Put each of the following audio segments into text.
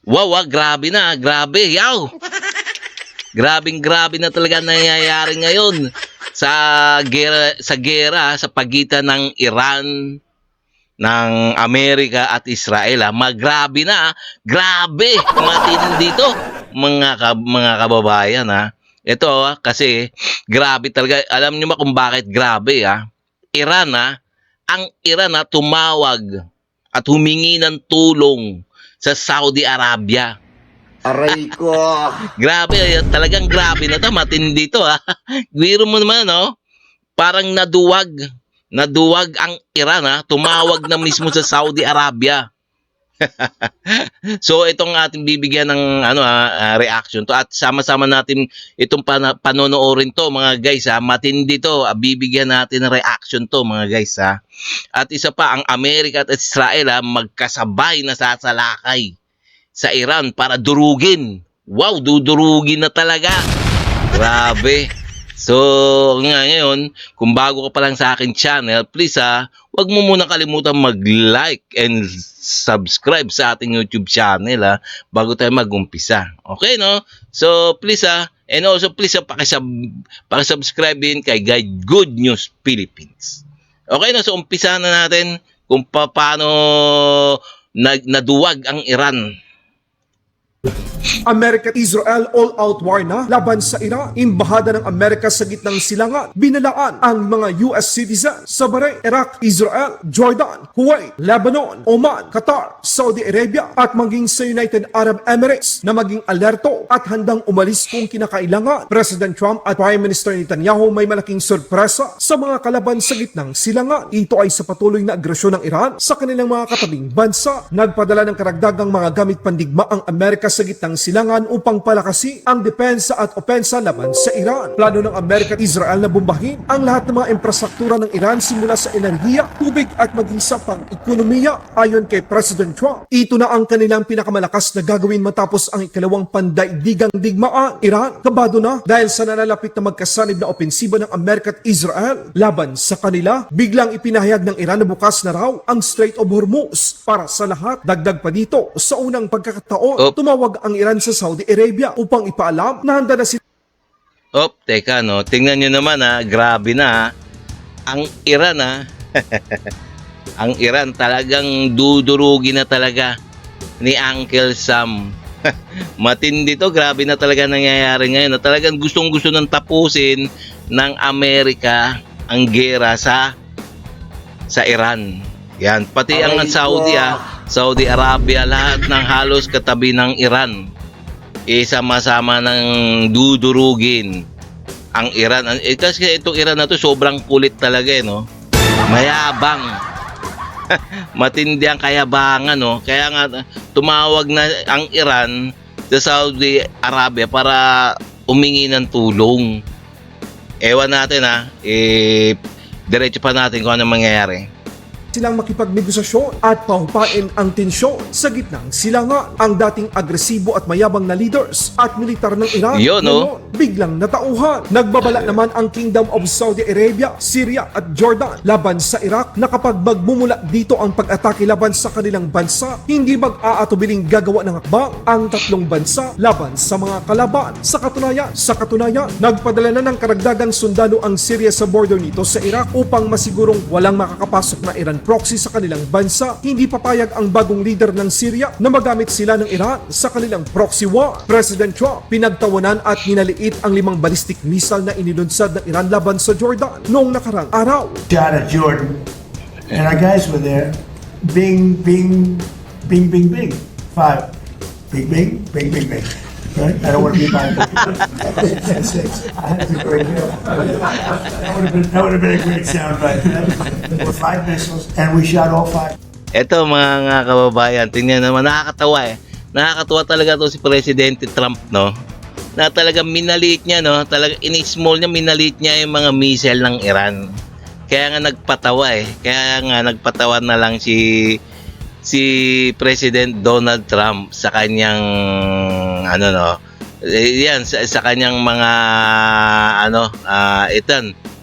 Wow, grabe na, grabe, yaw! Grabing-grabe na talaga nangyayari ngayon sa gera sa pagitan ng Iran, ng Amerika at Israel. Magrabe na, grabe, matindi dito mga kababayan Ito kasi grabe talaga. Alam niyo ba kung bakit grabe Iran ang Iran tumawag at humingi ng tulong sa Saudi Arabia. Aray ko. Grabe, talagang grabe na to, matindi to Biro mo naman parang naduwag ang Iran tumawag na mismo sa Saudi Arabia. So itong ating bibigyan ng reaction to, at sama-sama natin itong panonoorin to mga guys matindi to. Bibigyan natin ng reaction to mga guys At isa pa, ang Amerika at Israel magkasabay na sasalakay sa Iran para durugin. Wow, dudurugin na talaga. Grabe. So, ngayon, kung bago ka pa lang sa akin channel, please wag mo muna kalimutan mag-like and subscribe sa ating YouTube channel bago tayo mag-umpisa. Okay, no? So, please and also please pakisubscribe din kay Guide Good News Philippines. Okay, no? So, umpisa na natin kung paano naduwag ang Iran. Amerika at Israel all-out war na laban sa Iran. Imbahada ng Amerika sa gitnang silangan. Binalaan ang mga US citizens sa Bahrain, Iraq, Israel, Jordan, Kuwait, Lebanon, Oman, Qatar, Saudi Arabia at maging sa United Arab Emirates na maging alerto at handang umalis kung kinakailangan. President Trump at Prime Minister Netanyahu may malaking sorpresa sa mga kalaban sa gitnang silangan. Ito ay sa patuloy na agresyon ng Iran sa kanilang mga katabing bansa. Nagpadala ng karagdagang mga gamit pandigma ang Amerika sa gitnang silangan upang palakasin ang depensa at opensa laban sa Iran. Plano ng Amerika at Israel na bombahin ang lahat ng mga infrastruktura ng Iran simula sa enerhiya, tubig at maging sa pang-ekonomiya. Ayon kay President Trump, ito na ang kanilang pinakamalakas na gagawin matapos ang ikalawang pandaigdigang digmaan. Iran kabado na dahil sa nalalapit na magkasanib na opensiba ng Amerika at Israel laban sa kanila. Biglang ipinahayag ng Iran na bukas na raw ang Strait of Hormuz para sa lahat. Dagdag pa dito, sa unang pagkakataon, tumawag ang Iran sa Saudi Arabia upang ipaalam na handa na sila. Teka tingnan nyo naman grabe na ang Iran ang Iran talagang dudurugi na talaga ni Uncle Sam. Matindi to, grabe na talaga nangyayari ngayon talagang gustong-gusto nang tapusin ng Amerika ang gera sa Iran. Yan, pati ang Saudi Arabia, lahat ng halos katabi ng Iran sama-sama ng dudurugin ang Iran. Kasi itong Iran na to sobrang kulit talaga no? Mayabang. Matindi ang kayabangan Kaya nga tumawag na ang Iran sa Saudi Arabia para umingi ng tulong. Ewan natin diretso pa natin kung ano mangyayari. Silang makipagnegosasyon at pahupain ang tensyon sa gitnang silangan. Ang dating agresibo at mayabang na leaders at militar ng Iran ngayon biglang natauhan. Nagbabala naman ang Kingdom of Saudi Arabia, Syria at Jordan laban sa Iraq na kapag magmumula dito ang pag-atake laban sa kanilang bansa, hindi mag-aatubiling gagawa ng hakbang ang tatlong bansa laban sa mga kalaban. Sa katunayan, nagpadala na ng karagdagang sundalo ang Syria sa border nito sa Iraq upang masigurong walang makakapasok na Iran proxy sa kanilang bansa. Hindi papayag ang bagong leader ng Syria na magamit sila ng Iran sa kanilang proxy war. President Trump pinagtawanan at hinaliit ang 5 ballistic missile na inilunsad ng Iran laban sa Jordan noong nakarang araw. Shot at Jordan, and our guys were there. Bing, bing, bing, bing, bing. 5. Bing, bing, bing, bing, bing. Right? I don't want to be buying. That's 6. That's a great deal. That would have been a great sound bite. There were 5 missiles, and we shot all 5. Ito mga kababayan, tingnan naman, nakakatawa Nakakatawa talaga to si Presidente Trump na talagang minaliit niya talagang in-small niya, minaliit niya yung mga missile ng Iran. Kaya nga nagpatawa na lang si President Donald Trump sa kanyang sa kanyang mga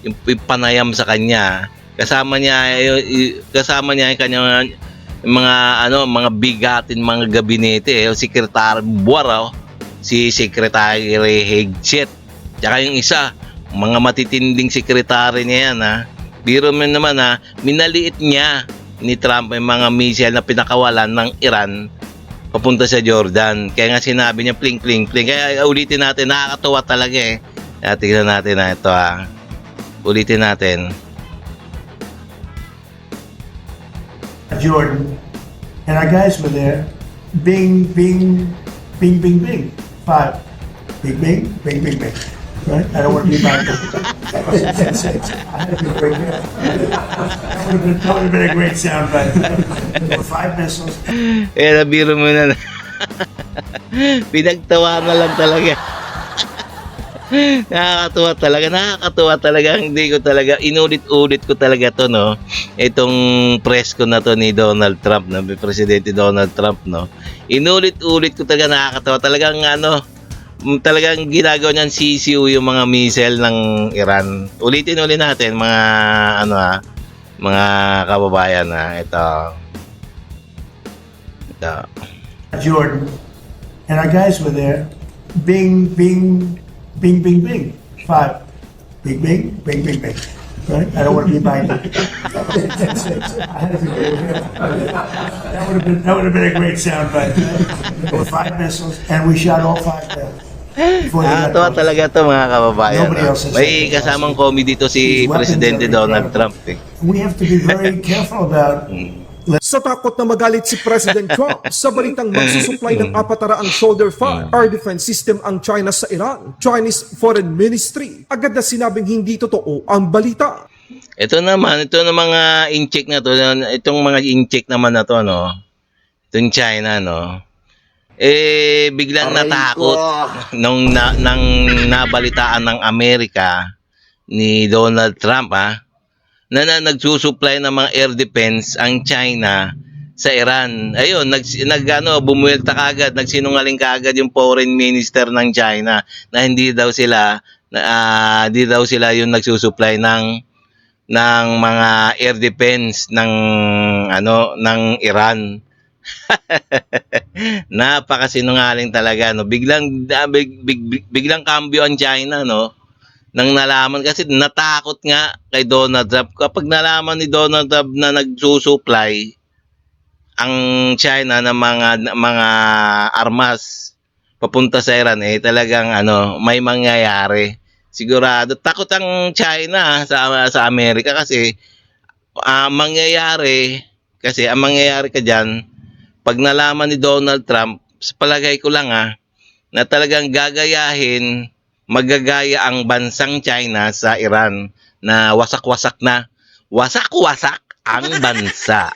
yung panayam sa kanya. Kasama niya yung kanyang mga bigatin mga gabinete, si Secretary Buara, si Secretary Hegchet, tsaka yung isa, mga matitinding sekretary niya yan, ha. Biro mo naman, ha, minaliit niya ni Trump yung mga missile na pinakawalan ng Iran papunta sa Jordan. Kaya nga sinabi niya pling pling pling. Kaya ulitin natin, nakakatuwa talaga eh. Tingnan natin na ito, ha. Ulitin natin. Jordan, and our guys were there. Bing, bing, bing, bing, bing. 5. Bing, bing, bing, bing, bing. Right? I don't want to be back. I had to be great. That would have been a great sound, but there were 5 missiles. Nabiro mo na. Pinagtawa na lang talaga. Nakakatuwa talaga. Hindi ko talaga, inulit-ulit ko talaga to, no. Itong press ko na to ni Donald Trump, no, Presidente Donald Trump, no. Inulit-ulit ko talaga, nakakatawa. Talagang ginagawa niyan CCU yung mga missile ng Iran. Ulitin natin mga mga kababayan, na ito. Jordan, and our guys were there. Bing, bing, bing, bing, bing. 5. Bing, bing, bing, bing, bing. Right? I don't want to be back. I had to be great. That would have been a great sound, but there were 5 missiles, and we shot all 5 down. Nakakatawa talaga to, mga kababayan. Nobody else has May said that. kasamang comedy to si These weapons Presidente every Donald day. Trump, eh. We have to be very careful about. Sa takot na magalit si President Trump sa balitang magsusupply ng 400 shoulder-fire air defense system ang China sa Iran, Chinese Foreign Ministry agad na sinabing hindi totoo ang balita. Ito na mga in-check na to, itong mga in-check naman na to, no. Itong China, no. Biglang natakot nung nang nabalitaan ng Amerika ni Donald Trump, na nagsusupply ng mga air defense ang China sa Iran. Ayun, bumuelta kagad, nagsinungaling kagad yung foreign minister ng China na hindi daw sila yung nagsusupply ng mga air defense ng Iran. Napakasinungaling talaga, no. Biglang cambio ang China, no. Nang nalaman, kasi natakot nga kay Donald Trump. Kapag nalaman ni Donald Trump na nagsusupply ang China ng mga armas papunta sa Iran, talagang may mangyayari. Sigurado takot ang China sa Amerika, kasi ang mangyayari ka diyan, pag nalaman ni Donald Trump, sa palagay ko lang, na talagang magagaya ang bansang China sa Iran, na wasak-wasak ang bansa.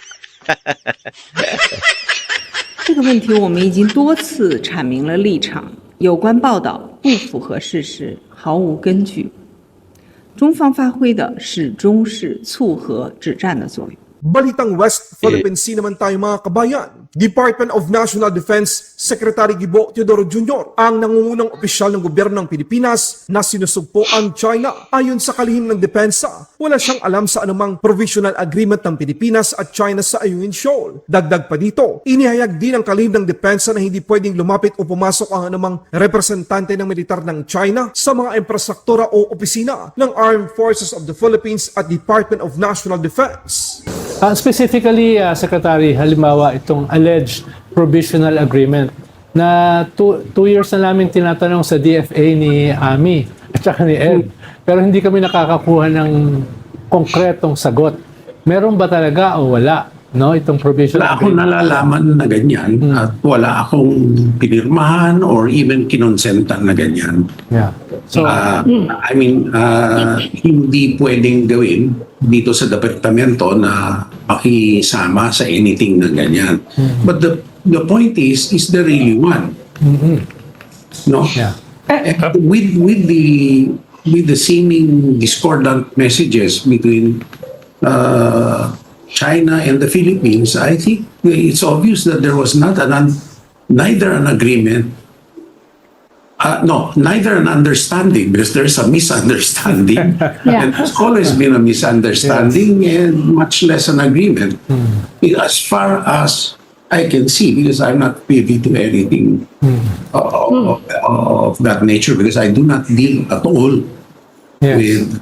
这个问题我们已经多次阐明了立场，有关报道不符合事实，毫无根据。中方发挥的始终是促和止战的作用。 Balitang West Philippine Sea naman tayo, mga kabayan. Department of National Defense Secretary Gibo Teodoro Jr. ang nangungunang opisyal ng gobyerno ng Pilipinas na sinusugpo ang China. Ayon sa kalihim ng depensa, wala siyang alam sa anumang provisional agreement ng Pilipinas at China sa Ayungin Shoal. Dagdag pa dito, inihayag din ng kalihim ng depensa na hindi pwedeng lumapit o pumasok ang anumang representante ng militar ng China sa mga infrastruktura o opisina ng Armed Forces of the Philippines at Department of National Defense. Specifically, Secretary, halimbawa itong alleged provisional agreement na 2 years na namin tinatanong sa DFA ni Ami at saka ni Ed. Pero hindi kami nakakakuha ng konkretong sagot. Meron ba talaga o wala, no, itong provisional Wala akong agreement? nalalaman na ganyan at wala akong pinirmahan or even kinonsentan na ganyan. Yeah. So, Hindi pwedeng gawin dito sa departamento na pakisama sa anything na ganyan. But the point is there really one? No? yeah. And with the seeming discordant messages between China and the Philippines, I think it's obvious that there was neither an agreement No, neither an understanding, because there's a misunderstanding. Yeah. And there's always been a misunderstanding and much less an agreement. As far as I can see, because I'm not privy to anything of that nature, because I do not deal at all Yes. with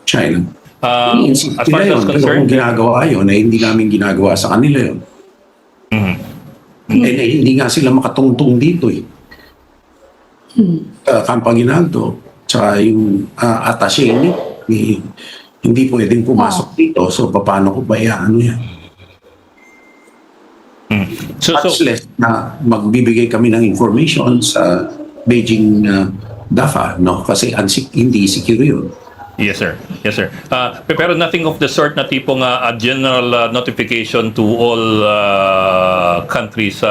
China. As far as that's Pero concerned, kung ginagawa yun, hindi namin ginagawa sa kanila yun. Hindi nga sila makatungtong dito eh. Campaginaldo, tsaka yung attaché hindi pwedeng pumasok dito. So, paano ko ba ano yan? Much less na magbibigay kami ng information sa Beijing DAFA, no? Kasi hindi secure yun. yes, sir. Yes, sir. Pero nothing of the sort na tipong a general notification to all countries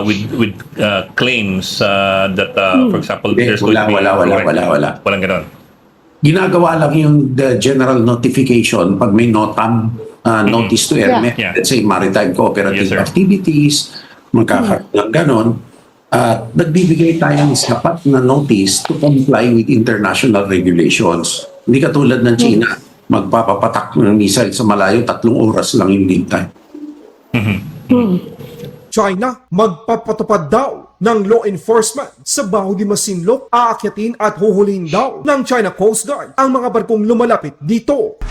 with claims that, for example, Hindi, there's going to be... wala. Walang ganon. Ginagawa lang yung the general notification pag may NOTAM, notice to ERME, Yeah. let's say maritime cooperative Yes, sir. activities, magkakaroon ng ganon, at nagbibigay tayo ng sapat na notice to comply with international regulations. Hindi katulad ng China, magpapapatak ng missile sa malayo, 3 oras lang yung lead time. China, magpapatupad daw ng law enforcement sa Baho de Masinloc, aakyatin at huhulihin daw ng China Coast Guard ang mga barkong lumalapit dito.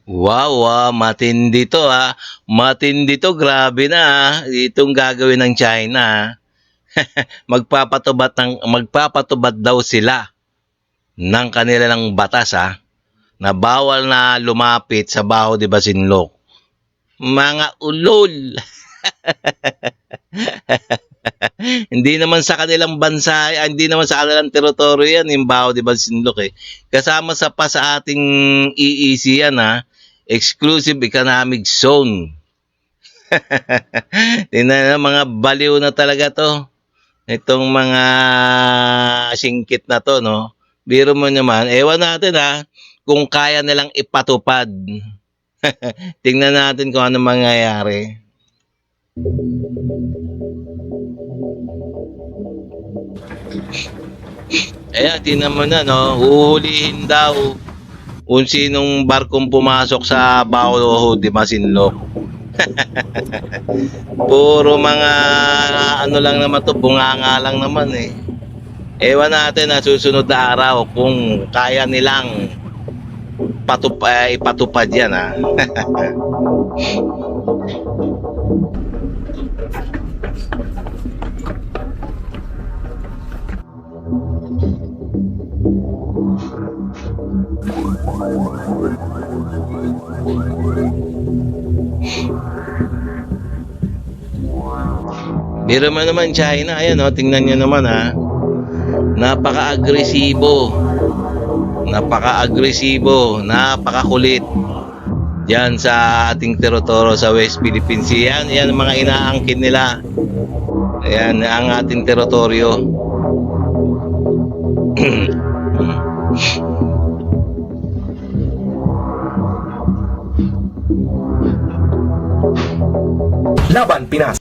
Wow, matindi to ha. Matindi to, grabe na ha. Itong gagawin ng China. Magpapatubad daw sila ng kanilang batas ha, na bawal na lumapit sa Baho de Masinloc. Mga ulol. Hindi naman sa kanilang bansa, hindi naman sa kanilang teritoryo yan, yung Baho de Masinloc eh. Kasama sa ating EEZ yan ha, Exclusive Economic Zone. Tingnan na, mga baliw na talaga to. Itong mga singkit na to, no? Biro mo naman, ewan natin ha, kung kaya nilang ipatupad. Tingnan natin kung ano mangyayari. Ayan, tingnan mo na, no? Uhulihin daw kung sinong barkong pumasok sa Baho de Masinloc. Puro mga ano lang naman to, bunganga lang naman eh. Ewan natin na susunod na araw kung kaya nilang ipatupad yan ha. Biro mo naman China, ayan o, tingnan nyo naman ha. Napaka-agresibo, napakakulit yan sa ating teritoryo sa West Philippines Sea. Yan ang mga inaangkin nila. Ayan ang ating teritoryo. Laban Pinas.